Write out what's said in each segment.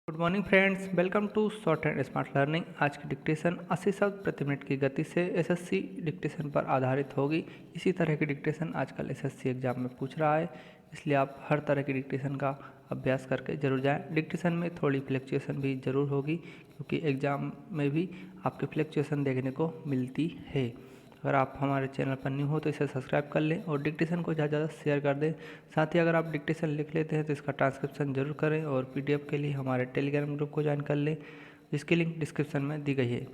Good morning friends, welcome to short and smart learning. आज की dictation 80 शब्द प्रति मिनट की गति से एसएससी डिक्टेशन पर आधारित होगी। इसी तरह की डिक्टेशन आजकल एसएससी एग्जाम में पूछ रहा है, इसलिए आप हर तरह की डिक्टेशन का अभ्यास करके जरूर जाएं। डिक्टेशन में थोड़ी फ्लक्चुएशन भी जरूर होगी, क्योंकि एग्जाम में भी आपके फ्लक्चुएशन देखने को मिलती है। अगर आप हमारे चैनल पर न्यू हो तो इसे सब्सक्राइब कर लें और डिक्टेशन को ज़्यादा से ज़्यादा शेयर कर दें। साथ ही अगर आप डिक्टेशन लिख लेते हैं तो इसका ट्रांसक्रिप्शन जरूर करें और पीडीएफ के लिए हमारे टेलीग्राम ग्रुप को ज्वाइन कर लें, जिसकी लिंक डिस्क्रिप्शन में दी गई है।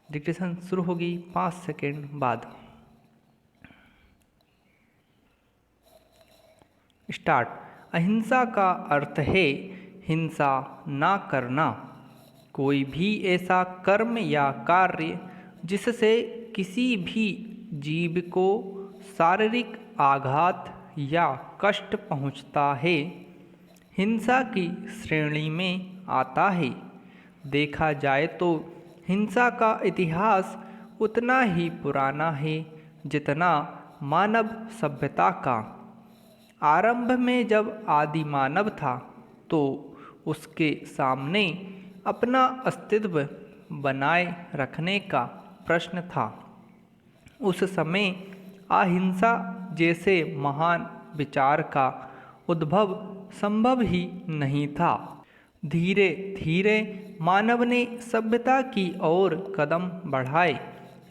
डिक्टेशन शुरू होगी 5 सेकेंड बाद। स्टार्ट। अहिंसा का अर्थ है हिंसा ना करना। कोई भी ऐसा कर्म या कार्य जिससे किसी भी जीव को शारीरिक आघात या कष्ट पहुंचता है, हिंसा की श्रेणी में आता है। देखा जाए तो हिंसा का इतिहास उतना ही पुराना है जितना मानव सभ्यता का। आरंभ में जब आदि मानव था तो उसके सामने अपना अस्तित्व बनाए रखने का प्रश्न था। उस समय अहिंसा जैसे महान विचार का उद्भव संभव ही नहीं था। धीरे धीरे मानव ने सभ्यता की ओर कदम बढ़ाए,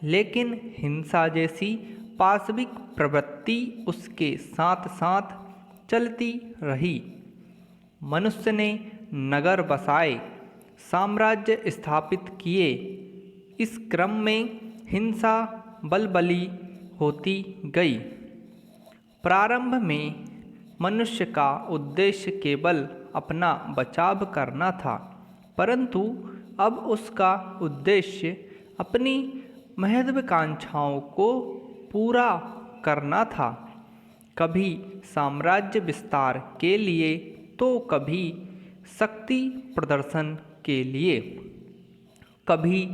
लेकिन हिंसा जैसी पाशविक प्रवृत्ति उसके साथ साथ चलती रही। मनुष्य ने नगर बसाए, साम्राज्य स्थापित किए। इस क्रम में हिंसा बलबली होती गई। प्रारंभ में मनुष्य का उद्देश्य केवल अपना बचाव करना था, परंतु अब उसका उद्देश्य अपनी महत्वाकांक्षाओं को पूरा करना था। कभी साम्राज्य विस्तार के लिए तो कभी शक्ति प्रदर्शन के लिए, कभी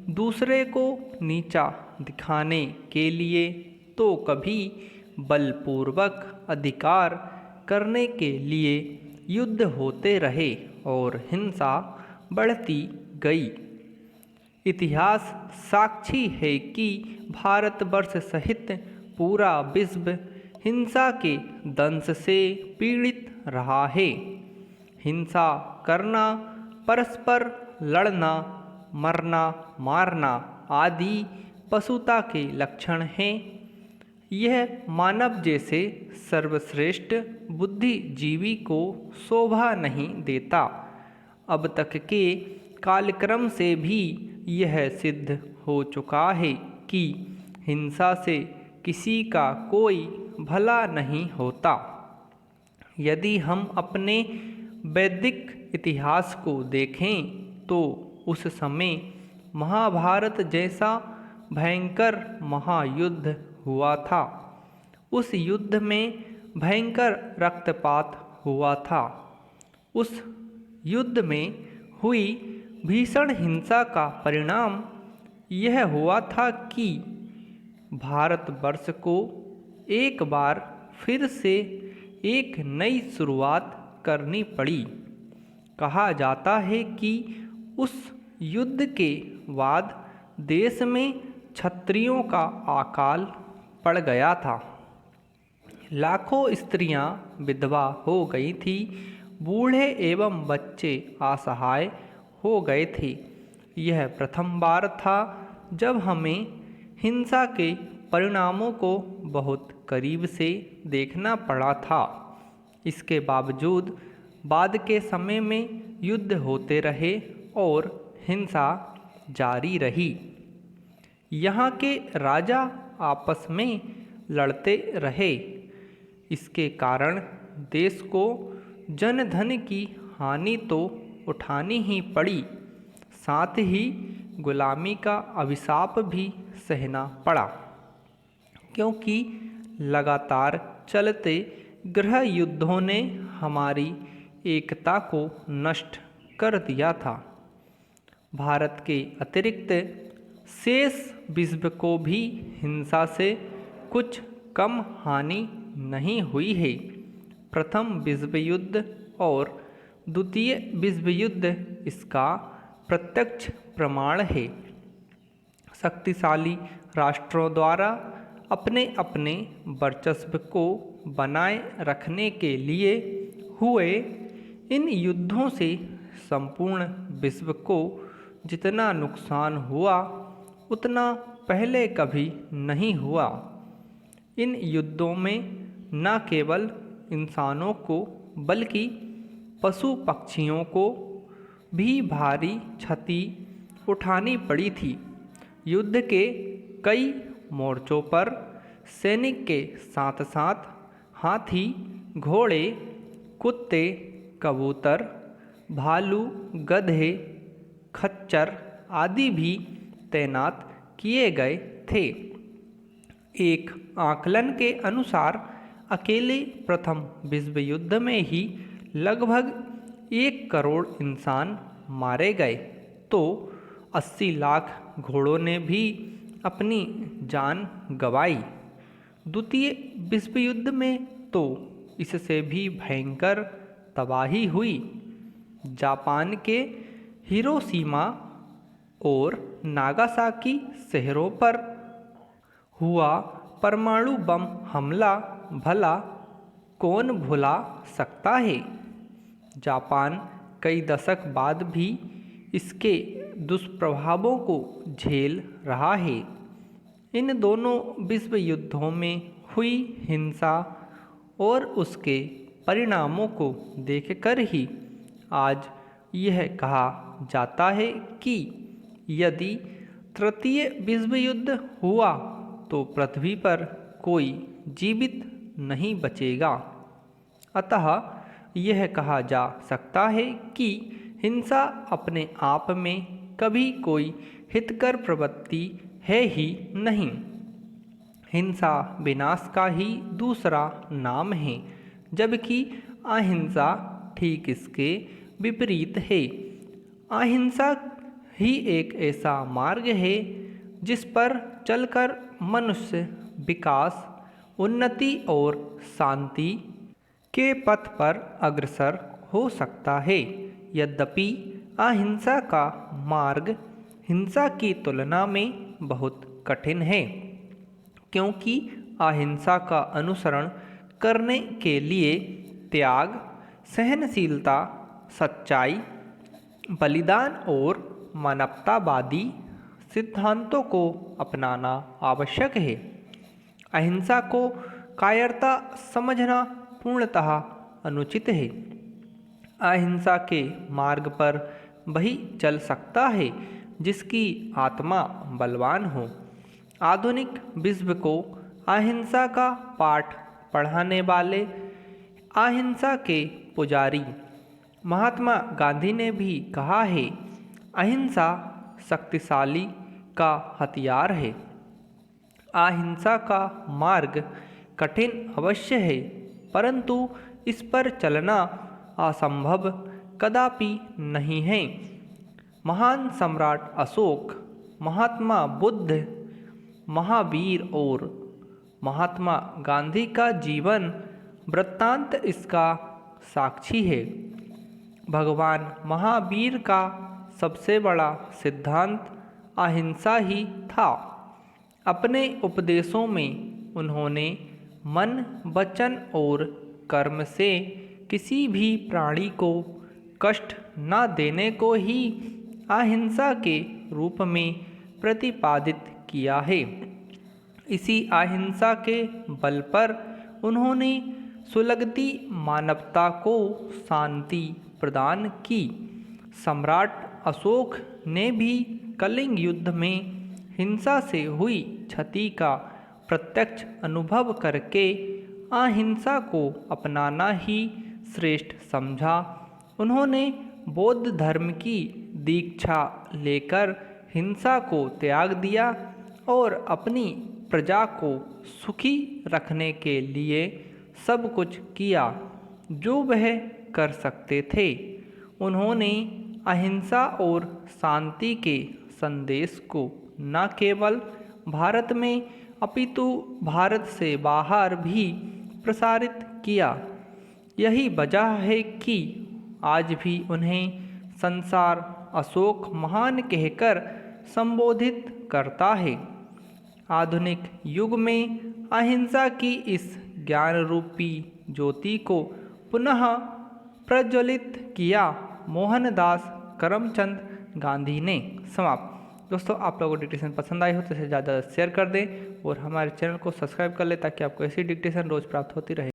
दूसरे को नीचा दिखाने के लिए तो कभी बलपूर्वक अधिकार करने के लिए युद्ध होते रहे और हिंसा बढ़ती गई। इतिहास साक्षी है कि भारतवर्ष सहित पूरा विश्व हिंसा के दंश से पीड़ित रहा है। हिंसा करना, परस्पर लड़ना, मरना मारना आदि पशुता के लक्षण हैं। यह मानव जैसे सर्वश्रेष्ठ बुद्धिजीवी को शोभा नहीं देता। अब तक के कालक्रम से भी यह सिद्ध हो चुका है कि हिंसा से किसी का कोई भला नहीं होता। यदि हम अपने वैदिक इतिहास को देखें तो उस समय महाभारत जैसा भयंकर महायुद्ध हुआ था। उस युद्ध में भयंकर रक्तपात हुआ था। उस युद्ध में हुई भीषण हिंसा का परिणाम यह हुआ था कि भारतवर्ष को एक बार फिर से एक नई शुरुआत करनी पड़ी। कहा जाता है कि उस युद्ध के बाद देश में क्षत्रियों का अकाल पड़ गया था। लाखों स्त्रियां विधवा हो गई थी, बूढ़े एवं बच्चे असहाय हो गए थे। यह प्रथम बार था जब हमें हिंसा के परिणामों को बहुत करीब से देखना पड़ा था। इसके बावजूद बाद के समय में युद्ध होते रहे और हिंसा जारी रही। यहाँ के राजा आपस में लड़ते रहे। इसके कारण देश को जन धन की हानि तो उठानी ही पड़ी, साथ ही गुलामी का अभिशाप भी सहना पड़ा, क्योंकि लगातार चलते गृह युद्धों ने हमारी एकता को नष्ट कर दिया था। भारत के अतिरिक्त शेष विश्व को भी हिंसा से कुछ कम हानि नहीं हुई है। प्रथम विश्व युद्ध और द्वितीय विश्व युद्ध इसका प्रत्यक्ष प्रमाण है। शक्तिशाली राष्ट्रों द्वारा अपने अपने वर्चस्व को बनाए रखने के लिए हुए इन युद्धों से संपूर्ण विश्व को जितना नुकसान हुआ उतना पहले कभी नहीं हुआ। इन युद्धों में न केवल इंसानों को बल्कि पशु पक्षियों को भी भारी क्षति उठानी पड़ी थी। युद्ध के कई मोर्चों पर सैनिक के साथ साथ हाथी, घोड़े, कुत्ते, कबूतर, भालू, गधे, खच्चर आदि भी तैनात किए गए थे। एक आकलन के अनुसार अकेले प्रथम विश्व युद्ध में ही लगभग 1 करोड़ इंसान मारे गए, तो 80 लाख घोड़ों ने भी अपनी जान गंवाई। द्वितीय विश्व युद्ध में तो इससे भी भयंकर तबाही हुई। जापान के हिरोशिमा और नागासाकी शहरों पर हुआ परमाणु बम हमला भला कौन भुला सकता है। जापान कई दशक बाद भी इसके दुष्प्रभावों को झेल रहा है। इन दोनों विश्व युद्धों में हुई हिंसा और उसके परिणामों को देखकर ही आज यह कहा जाता है कि यदि तृतीय विश्व युद्ध हुआ तो पृथ्वी पर कोई जीवित नहीं बचेगा। अतः यह कहा जा सकता है कि हिंसा अपने आप में कभी कोई हितकर प्रवृत्ति है ही नहीं। हिंसा विनाश का ही दूसरा नाम है, जबकि अहिंसा ठीक इसके विपरीत है। अहिंसा ही एक ऐसा मार्ग है जिस पर चलकर मनुष्य विकास, उन्नति और शांति के पथ पर अग्रसर हो सकता है। यद्यपि अहिंसा का मार्ग हिंसा की तुलना में बहुत कठिन है, क्योंकि अहिंसा का अनुसरण करने के लिए त्याग, सहनशीलता, सच्चाई, बलिदान और मानवतावादी सिद्धांतों को अपनाना आवश्यक है। अहिंसा को कायरता समझना पूर्णतः अनुचित है। अहिंसा के मार्ग पर वही चल सकता है जिसकी आत्मा बलवान हो। आधुनिक विश्व को अहिंसा का पाठ पढ़ाने वाले अहिंसा के पुजारी महात्मा गांधी ने भी कहा है, अहिंसा शक्तिशाली का हथियार है। अहिंसा का मार्ग कठिन अवश्य है, परंतु इस पर चलना असंभव कदापि नहीं है। महान सम्राट अशोक, महात्मा बुद्ध, महावीर और महात्मा गांधी का जीवन वृत्तांत इसका साक्षी है। भगवान महावीर का सबसे बड़ा सिद्धांत अहिंसा ही था। अपने उपदेशों में उन्होंने मन, वचन और कर्म से किसी भी प्राणी को कष्ट न देने को ही अहिंसा के रूप में प्रतिपादित किया है। इसी अहिंसा के बल पर उन्होंने सुलगती मानवता को शांति प्रदान की। सम्राट अशोक ने भी कलिंग युद्ध में हिंसा से हुई क्षति का प्रत्यक्ष अनुभव करके अहिंसा को अपनाना ही श्रेष्ठ समझा। उन्होंने बौद्ध धर्म की दीक्षा लेकर हिंसा को त्याग दिया और अपनी प्रजा को सुखी रखने के लिए सब कुछ किया जो वह कर सकते थे। उन्होंने अहिंसा और शांति के संदेश को न केवल भारत में अपितु भारत से बाहर भी प्रसारित किया। यही वजह है कि आज भी उन्हें संसार अशोक महान कहकर संबोधित करता है। आधुनिक युग में अहिंसा की इस ज्ञान रूपी ज्योति को पुनः प्रज्वलित किया मोहनदास करमचंद गांधी ने। समाप्त। दोस्तों, आप लोगों को डिक्टेशन पसंद आई हो तो इसे ज़्यादा शेयर कर दें और हमारे चैनल को सब्सक्राइब कर लें ताकि आपको ऐसी डिक्टेशन रोज़ प्राप्त होती रहे।